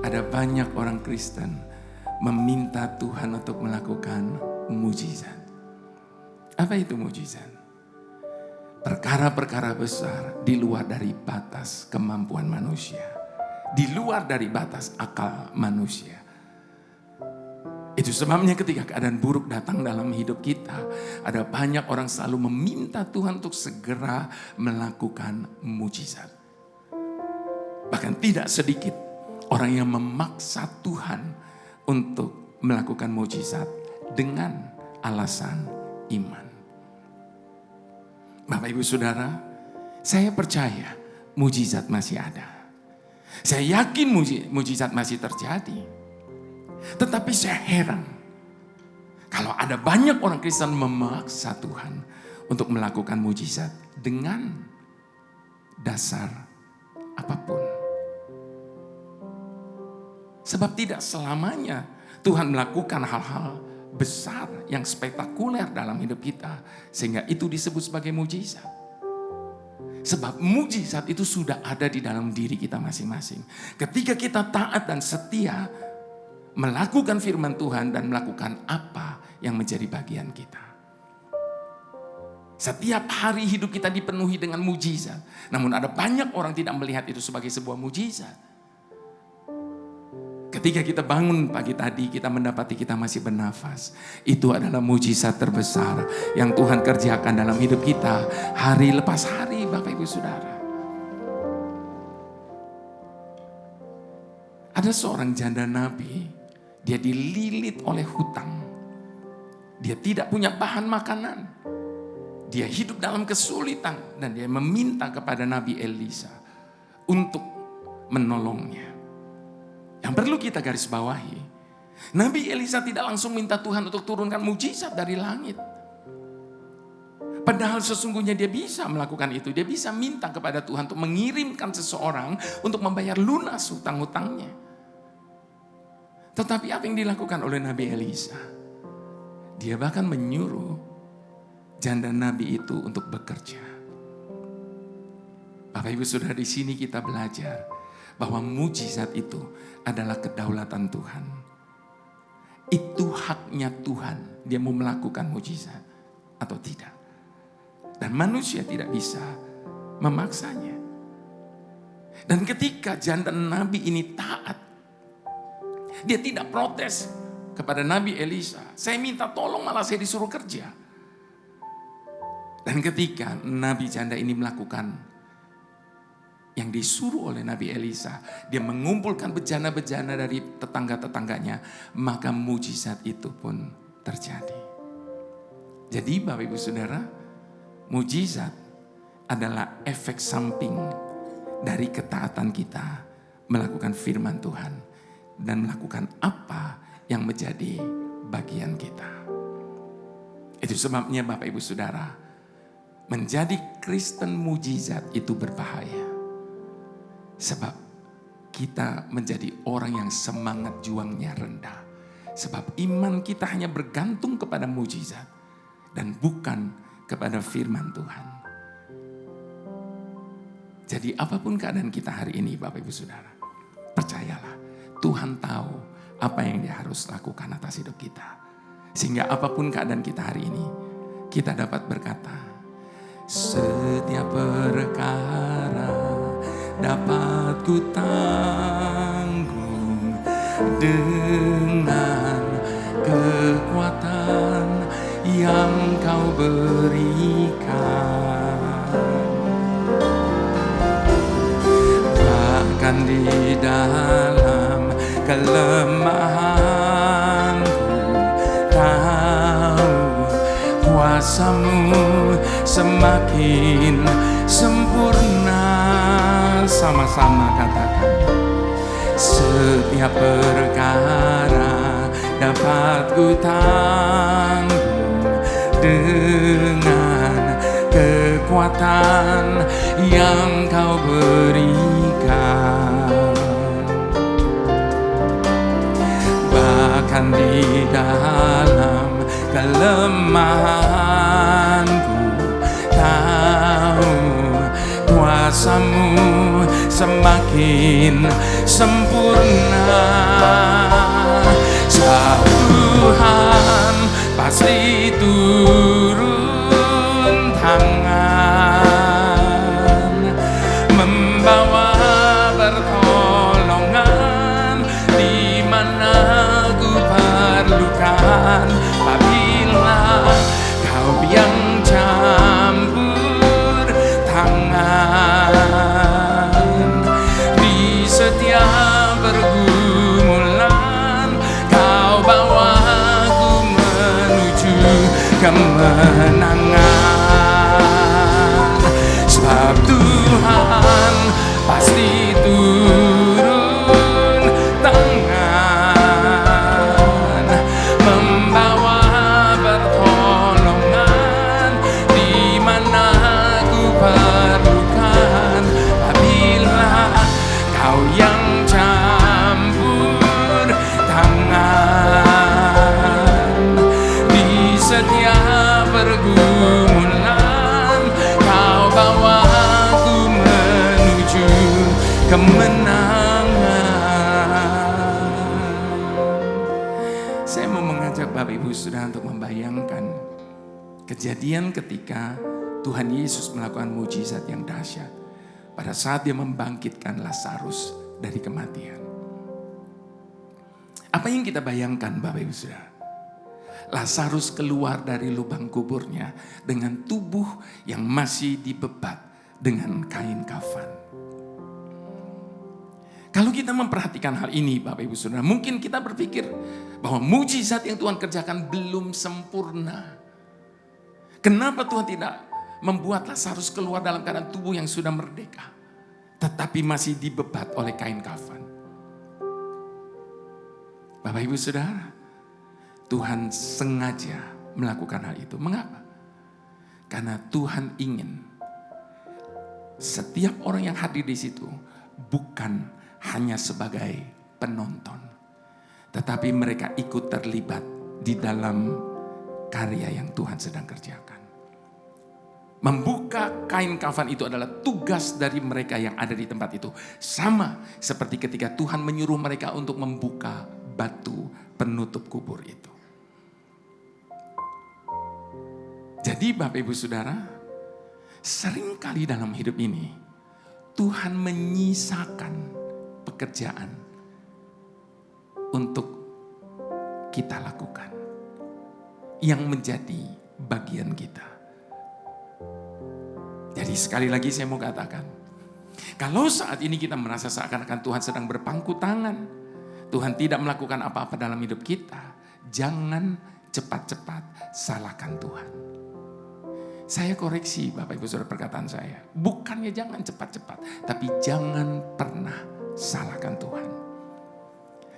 ada banyak orang Kristen meminta Tuhan untuk melakukan mujizat. Apa itu mujizat? Perkara-perkara besar di luar dari batas kemampuan manusia, di luar dari batas akal manusia. Itu sebabnya ketika keadaan buruk datang dalam hidup kita, ada banyak orang selalu meminta Tuhan untuk segera melakukan mujizat. Bahkan tidak sedikit orang yang memaksa Tuhan untuk melakukan mujizat dengan alasan iman. Bapak Ibu Saudara, saya percaya mujizat masih ada. Saya yakin mujizat masih terjadi. Tetapi saya heran kalau ada banyak orang Kristen memaksa Tuhan untuk melakukan mujizat dengan dasar apapun. Sebab tidak selamanya Tuhan melakukan hal-hal besar yang spektakuler dalam hidup kita sehingga itu disebut sebagai mujizat. Sebab mujizat itu sudah ada di dalam diri kita masing-masing. Ketika kita taat dan setia melakukan firman Tuhan dan melakukan apa yang menjadi bagian kita. Setiap hari hidup kita dipenuhi dengan mujizat. Namun ada banyak orang tidak melihat itu sebagai sebuah mujizat. Ketika kita bangun pagi tadi, kita mendapati kita masih bernafas. Itu adalah mujizat terbesar yang Tuhan kerjakan dalam hidup kita hari lepas hari, Bapak Ibu Saudara. Ada seorang janda nabi, dia dililit oleh hutang. Dia tidak punya bahan makanan. Dia hidup dalam kesulitan dan dia meminta kepada Nabi Elisa untuk menolongnya. Yang perlu kita garis bawahi, Nabi Elisa tidak langsung minta Tuhan untuk turunkan mujizat dari langit. Padahal sesungguhnya dia bisa melakukan itu. Dia bisa minta kepada Tuhan untuk mengirimkan seseorang untuk membayar lunas hutang-hutangnya. Tetapi apa yang dilakukan oleh Nabi Elisa? Dia bahkan menyuruh janda Nabi itu untuk bekerja. Bapak Ibu Saudara, di sini kita belajar bahwa mujizat itu adalah kedaulatan Tuhan. Itu haknya Tuhan. Dia mau melakukan mujizat atau tidak. Dan manusia tidak bisa memaksanya. Dan ketika janda Nabi ini taat, dia tidak protes kepada Nabi Elisa. Saya minta tolong, malah saya disuruh kerja. Dan ketika Nabi janda ini melakukan yang disuruh oleh Nabi Elisa, dia mengumpulkan bejana-bejana dari tetangga-tetangganya, maka mujizat itu pun terjadi. Jadi Bapak Ibu Saudara, mujizat adalah efek samping dari ketaatan kita melakukan firman Tuhan dan melakukan apa yang menjadi bagian kita. Itu sebabnya Bapak Ibu Saudara, menjadi Kristen mujizat itu berbahaya. Sebab kita menjadi orang yang semangat juangnya rendah. Sebab iman kita hanya bergantung kepada mujizat dan bukan kepada firman Tuhan. Jadi apapun keadaan kita hari ini, Bapak Ibu Saudara, percayalah Tuhan tahu apa yang Dia harus lakukan atas hidup kita. Sehingga apapun keadaan kita hari ini, kita dapat berkata, setiap perkara dapat ku tanggung dengan kekuatan yang Kau berikan. di dalam kelemahanku, tahu kuasa-Mu semakin sempurna. Sama-sama katakan. Setiap perkara dapat ku tanggung dengan kekuatan yang Kau berikan. Bahkan di dalam kelemahanku, tahu kuasa-Mu semakin sempurna. Sebab Tuhan pasti turun tangan, membawa pertolongan di mana ku perlukan. Apabila Kau yang campur tangan di setiap pergumulan, Kau bawa ku menuju kemenangan. Sebab Tuhan pasti turun tangan, membawa pertolongan di mana ku perlukan. Apabila Kau yang campur tangan di setiap pergumulan, Kau bawa ku menuju kemenangan. Saya mau mengajak Bapak Ibu Saudara untuk membayangkan kejadian ketika Tuhan Yesus melakukan mujizat yang dahsyat pada saat Dia membangkitkan Lazarus dari kematian. Apa yang kita bayangkan Bapak Ibu Saudara? Lazarus keluar dari lubang kuburnya dengan tubuh yang masih dibebat dengan kain kafan. Kalau kita memperhatikan hal ini Bapak Ibu Saudara, mungkin kita berpikir bahwa mujizat yang Tuhan kerjakan belum sempurna. Kenapa Tuhan tidak membuat Lazarus keluar dalam keadaan tubuh yang sudah merdeka, tetapi masih dibebat oleh kain kafan? Bapak Ibu Saudara, Tuhan sengaja melakukan hal itu. Mengapa? Karena Tuhan ingin setiap orang yang hadir di situ bukan hanya sebagai penonton, tetapi mereka ikut terlibat di dalam karya yang Tuhan sedang kerjakan. Membuka kain kafan itu adalah tugas dari mereka yang ada di tempat itu. Sama seperti ketika Tuhan menyuruh mereka untuk membuka batu penutup kubur itu. Jadi Bapak Ibu Saudara, seringkali dalam hidup ini Tuhan menyisakan pekerjaan untuk kita lakukan yang menjadi bagian kita. Jadi sekali lagi saya mau katakan, kalau saat ini kita merasa seakan-akan Tuhan sedang berpangku tangan, Tuhan tidak melakukan apa-apa dalam hidup kita, jangan cepat-cepat salahkan Tuhan. Saya koreksi Bapak Ibu Saudara perkataan saya. Bukannya jangan cepat-cepat, tapi jangan pernah salahkan Tuhan.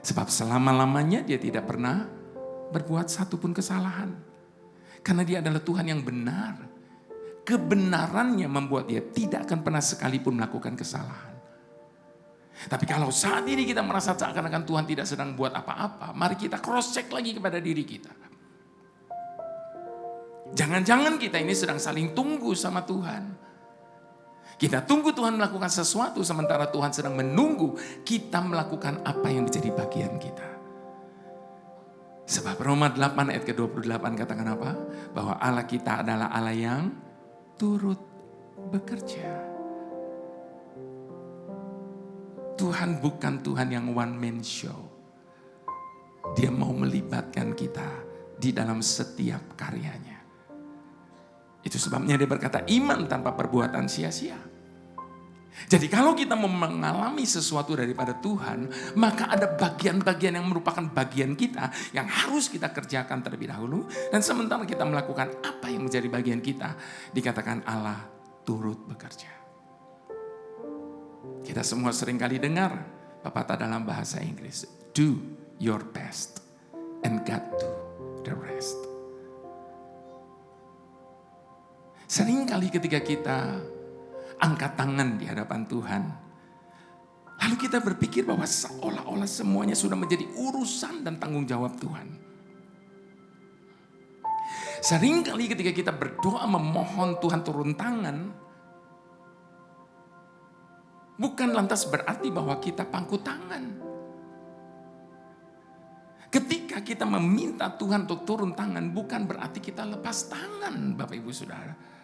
Sebab selama-lamanya Dia tidak pernah berbuat satu pun kesalahan. Karena Dia adalah Tuhan yang benar. Kebenarannya membuat Dia tidak akan pernah sekalipun melakukan kesalahan. Tapi kalau saat ini kita merasa seakan-akan Tuhan tidak sedang buat apa-apa, mari kita cross check lagi kepada diri kita. Jangan-jangan kita ini sedang saling tunggu sama Tuhan. Kita tunggu Tuhan melakukan sesuatu sementara Tuhan sedang menunggu kita melakukan apa yang menjadi bagian kita. Sebab Roma 8 ayat ke-28 katakan apa? Bahwa Allah kita adalah Allah yang turut bekerja. Tuhan bukan Tuhan yang one man show. Dia mau melibatkan kita di dalam setiap karyanya. Itu sebabnya Dia berkata iman tanpa perbuatan sia-sia. Jadi kalau kita mau mengalami sesuatu daripada Tuhan, maka ada bagian-bagian yang merupakan bagian kita yang harus kita kerjakan terlebih dahulu. Dan sementara kita melakukan apa yang menjadi bagian kita, dikatakan Allah turut bekerja. Kita semua seringkali dengar pepatah dalam bahasa Inggris, do your best and God do the rest. Seringkali ketika kita angkat tangan di hadapan Tuhan, lalu kita berpikir bahwa seolah-olah semuanya sudah menjadi urusan dan tanggung jawab Tuhan. Seringkali ketika kita berdoa memohon Tuhan turun tangan, bukan lantas berarti bahwa kita pangku tangan. Ketika kita meminta Tuhan untuk turun tangan, bukan berarti kita lepas tangan, Bapak Ibu Saudara.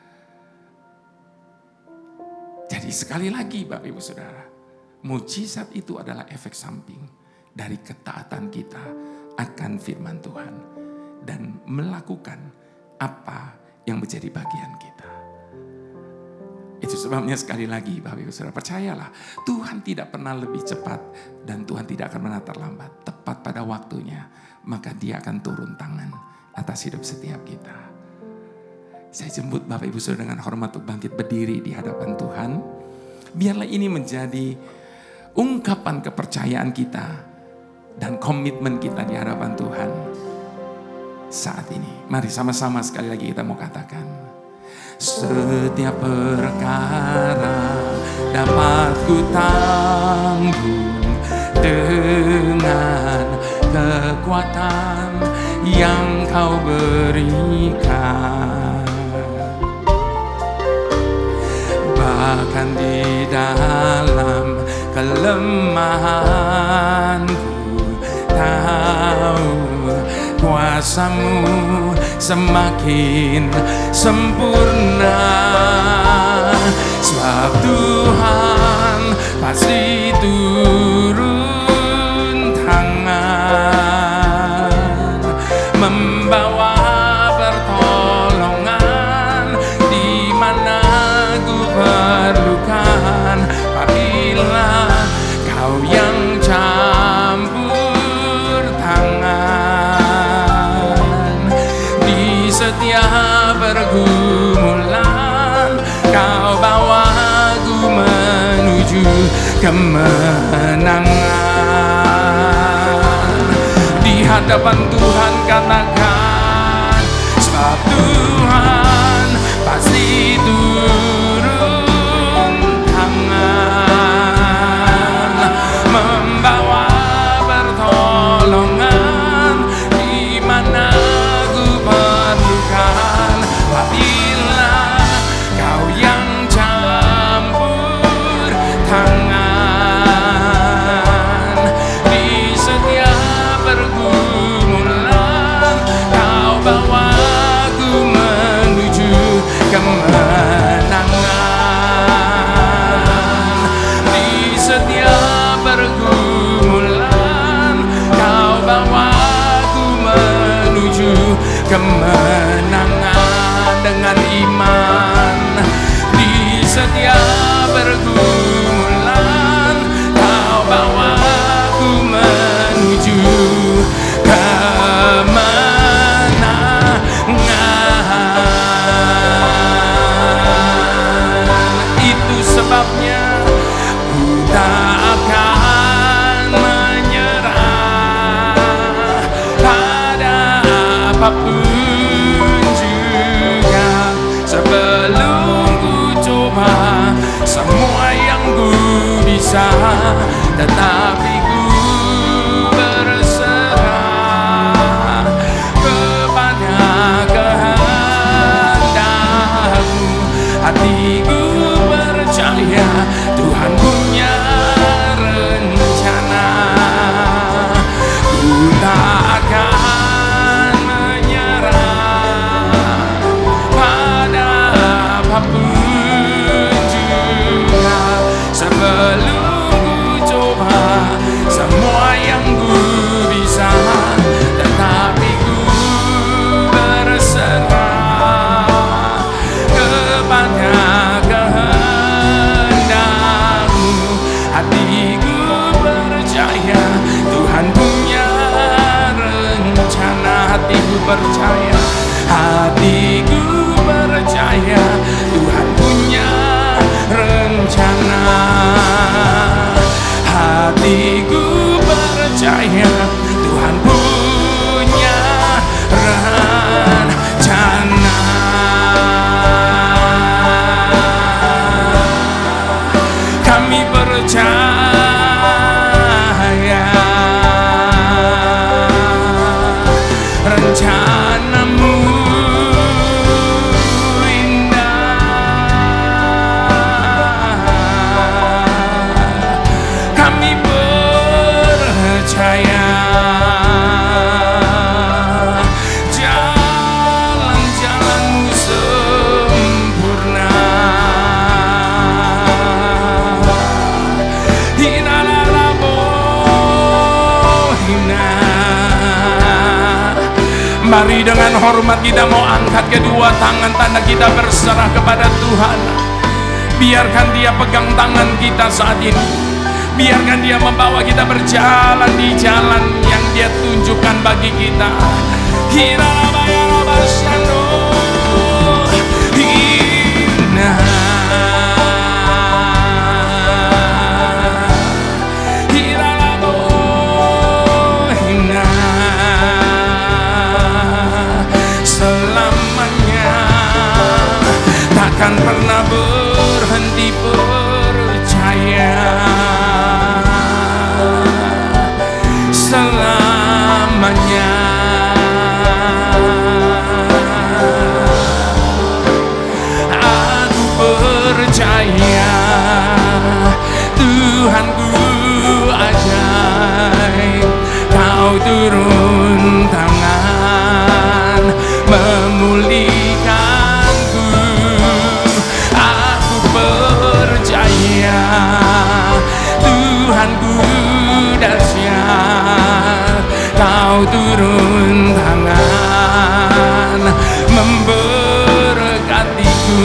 Jadi sekali lagi Bapak Ibu Saudara, mujizat itu adalah efek samping dari ketaatan kita akan firman Tuhan dan melakukan apa yang menjadi bagian kita. Itu sebabnya sekali lagi Bapak Ibu Saudara, percayalah Tuhan tidak pernah lebih cepat dan Tuhan tidak akan pernah terlambat. Tepat pada waktunya, maka Dia akan turun tangan atas hidup setiap kita. Saya jemput Bapak Ibu Saudara dengan hormat untuk bangkit berdiri di hadapan Tuhan. Biarlah ini menjadi ungkapan kepercayaan kita dan komitmen kita di hadapan Tuhan saat ini. Mari sama-sama sekali lagi kita mau katakan. Setiap perkara dapat ku tanggung dengan kekuatan yang Kau berikan. Bahkan di dalam kelemahanku tahu kuasa-Mu semakin sempurna. Sebab Tuhan pasti turun tangan membawa pertolongan di mana ku perlukan. Apabila Kau yang campur tangan di setiap pergumulan, Kau bawa ku menuju kemenangan. Di hadapan Tuhan katakan, sebab Tuhan pasti turun tangan membawa pertolongan di mana ku perlukan. Apabila Kau yang campur tangan di setiap pergumulan, Kau bawa ku menuju kemenangan. Di setiap pergumulan, Kau bawa ku menuju kemenangan. Dengan iman di setiap pergumulan, Kau bawa ku menuju kemenangan. Itu sebabnya ku tak akan menyerah pada apapun juga. Sebelum ku coba semua yang ku bisa, tetapi ku berserah kepada kehendak-Mu. Hatiku percaya Tuhan punya rencana. Ku tak akan menyerah pada apapun juga. Sebelum ku coba percaya, hatiku percaya Tuhan punya rencana. Hatiku percaya Tuhan punya rencana. Kami percaya rencana-Mu indah. Kami percaya jalan-jalan-Mu sempurna. Mari dengan hormat kita mau angkat kedua tangan, tanda kita berserah kepada Tuhan. Biarkan Dia pegang tangan kita saat ini. Biarkan Dia membawa kita berjalan di jalan yang Dia tunjukkan bagi kita. Takkan pernah berhenti percaya, selamanya. Aku percaya Tuhanku ajaib, Kau turun tangan memulihkan. Tuhanku dahsyat, Kau turun tangan memberkatiku.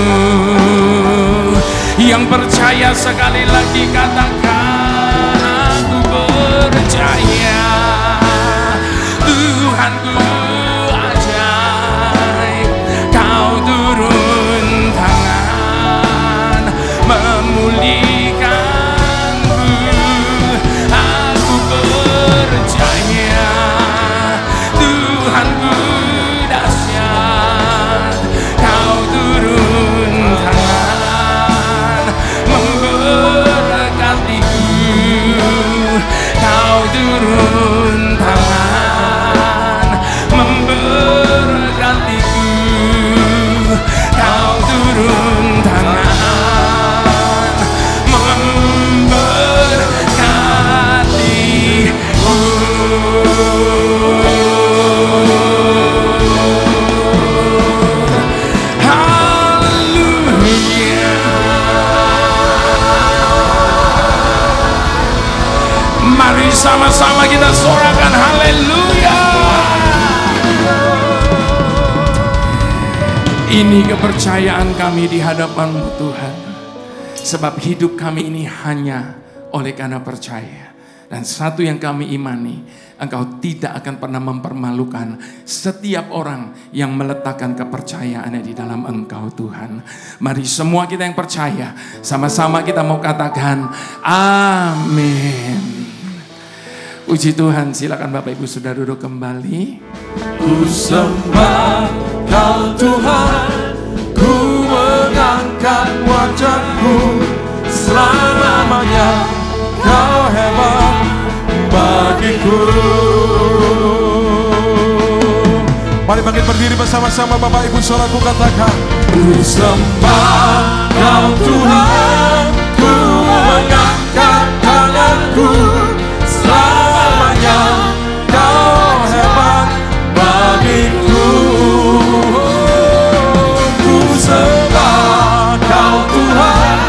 Yang percaya sekali lagi katakan, aku percaya Tuhanku ajaib, Kau turun tangan memulihkan. Aku percaya Tuhanku dahsyat, Kau turun tangan memberkatiku. Kau turun tangan memberkatiku. Kau turun tangan memberkatiku. Haleluya. Mari sama-sama kita sorakan haleluya. Ini kepercayaan kami di hadapan-Mu Tuhan. Sebab hidup kami ini hanya oleh karena percaya. Dan satu yang kami imani, Engkau tidak akan pernah mempermalukan setiap orang yang meletakkan kepercayaannya di dalam Engkau Tuhan. Mari semua kita yang percaya, sama-sama kita mau katakan amin. Puji Tuhan, silakan Bapak Ibu sudah duduk kembali. Ku sembah Kau Tuhan, ku mengangkat wajahku, selamanya Kau hebat bagiku. Mari bangkit berdiri bersama-sama Bapak Ibu saudaraku, katakan, ku sembah Kau Tuhan, ku mengangkat tanganku, selamanya Kau hebat bagiku. Ku sembah Kau Tuhan,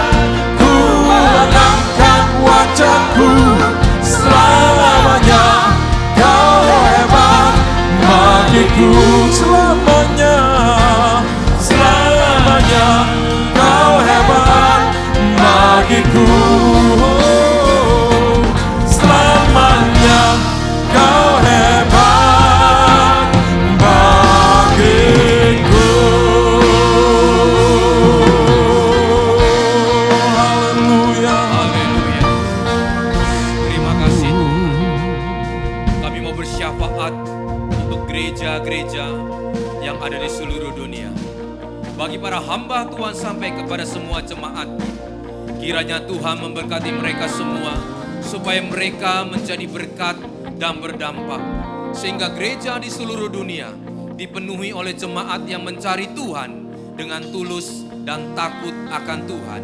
ku mengangkat wajahku, selamanya Kau hebat bagiku. Selamanya, selamanya Kau hebat para hamba Tuhan sampai kepada semua jemaat. Kiranya Tuhan memberkati mereka semua, supaya mereka menjadi berkat dan berdampak. Sehingga gereja di seluruh dunia dipenuhi oleh jemaat yang mencari Tuhan dengan tulus dan takut akan Tuhan.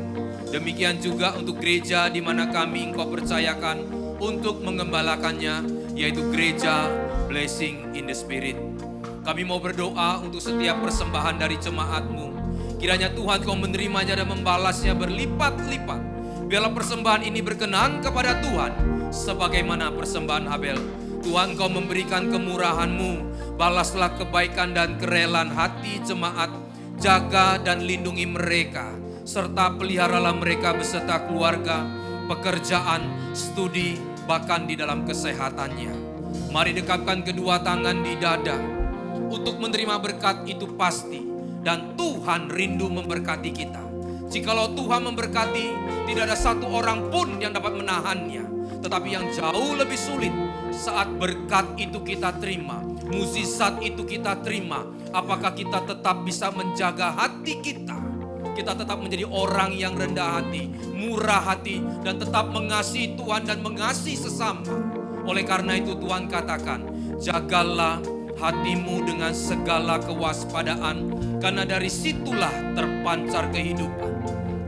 Demikian juga untuk gereja di mana kami Engkau percayakan untuk mengembalakannya, yaitu gereja Blessing in the Spirit. Kami mau berdoa untuk setiap persembahan dari jemaat-Mu. Kiranya Tuhan Kau menerimanya dan membalasnya berlipat-lipat. Biarlah persembahan ini berkenan kepada Tuhan, sebagaimana persembahan Habel. Tuhan Kau memberikan kemurahan-Mu, balaslah kebaikan dan kerelaan hati jemaat, jaga dan lindungi mereka, serta peliharalah mereka beserta keluarga, pekerjaan, studi, bahkan di dalam kesehatannya. Mari dekapkan kedua tangan di dada. Untuk menerima berkat itu pasti, dan Tuhan rindu memberkati kita. Jikalau Tuhan memberkati, tidak ada satu orang pun yang dapat menahannya. Tetapi yang jauh lebih sulit, saat berkat itu kita terima, mukjizat itu kita terima, apakah kita tetap bisa menjaga hati kita? Kita tetap menjadi orang yang rendah hati, murah hati, dan tetap mengasihi Tuhan dan mengasihi sesama. Oleh karena itu Tuhan katakan, jagalah hatimu dengan segala kewaspadaan, karena dari situlah terpancar kehidupan.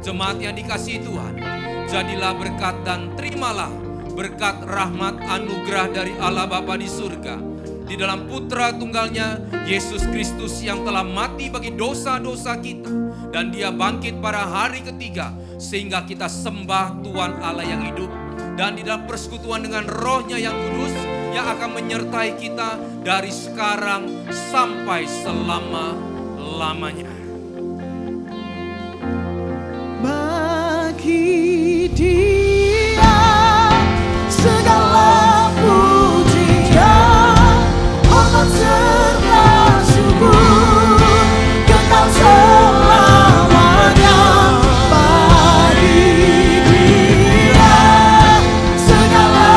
Jemaat yang dikasihi Tuhan, jadilah berkat dan terimalah berkat rahmat anugerah dari Allah Bapa di surga, di dalam Putra Tunggalnya Yesus Kristus yang telah mati bagi dosa-dosa kita, dan Dia bangkit pada hari ketiga, sehingga kita sembah Tuhan Allah yang hidup, dan di dalam persekutuan dengan Roh-Nya yang kudus, yang akan menyertai kita dari sekarang sampai selama-lamanya. Bagi Dia segala pujian, hormat serta syukur kekal selamanya. Bagi Dia segala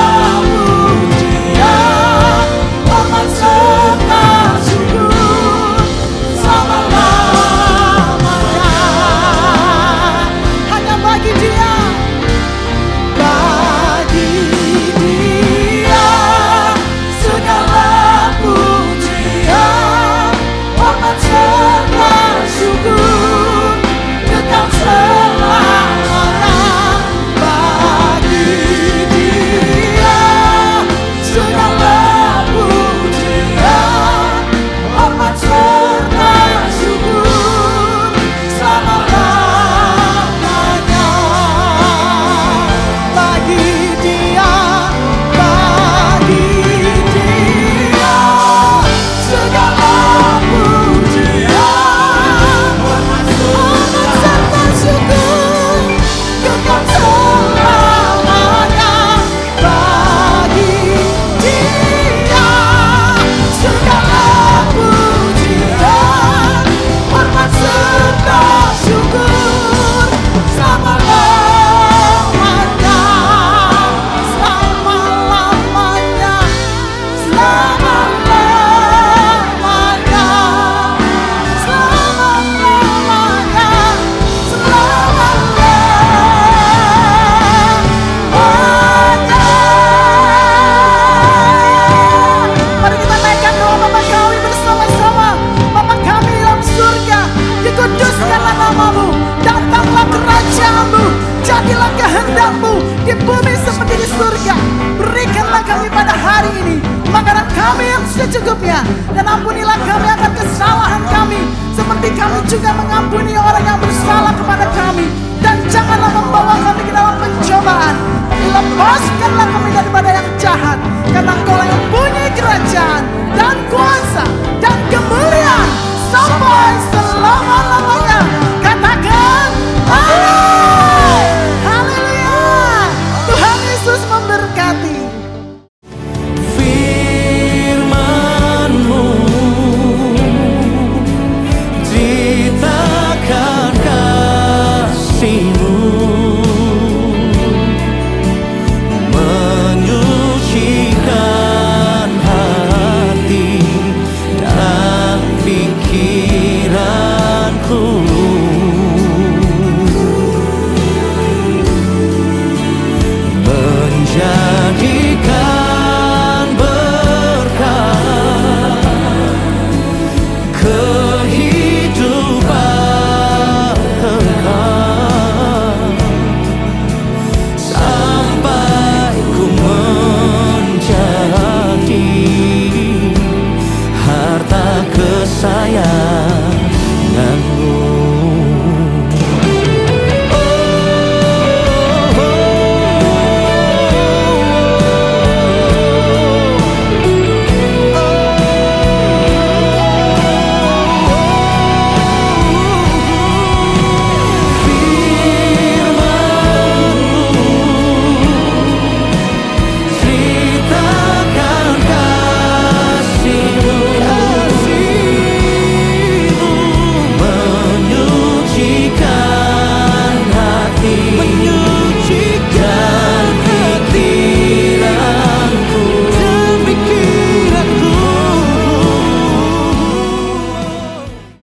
pujian, hormat serta syukur selama-lamanya. Hanya bagi Dia, bagi Dia segala pujian, hormat serta syukur kekal selamanya. Bagi Dia segala pujian, hormat serta syukur selama-lamanya. Bagi Dia, bagi Dia segala pujian, hormat serta syukur kekal selamanya. Bagi Dia segala pujian, hormat serta syukur selama-lamanya, selama-lamanya, selama-lamanya, selama-lamanya, selama-lamanya. Mari kita naikkan doa Bapa kami bersama-sama. Bapa kami dalam surga, dikuduskanlah nama-Mu, datanglah kerajaan-Mu, jadilah kehendak-Mu di bumi seperti di surga. Berikanlah kami pada hari ini makanan kami yang secukupnya, dan ampunilah kami akan kesalahan kami, seperti kami juga mengampuni orang yang bersalah kepada kami. Dan janganlah membawa kami ke dalam pencobaan, tapi lepaskanlah kami daripada yang jahat, karena Engkau yang punya kerajaan dan kuasa dan kemuliaan sampai selama-lamanya. Katakan amin. Haleluya. Tuhan Yesus memberkati. Firman-Mu ceritakan kasih-Mu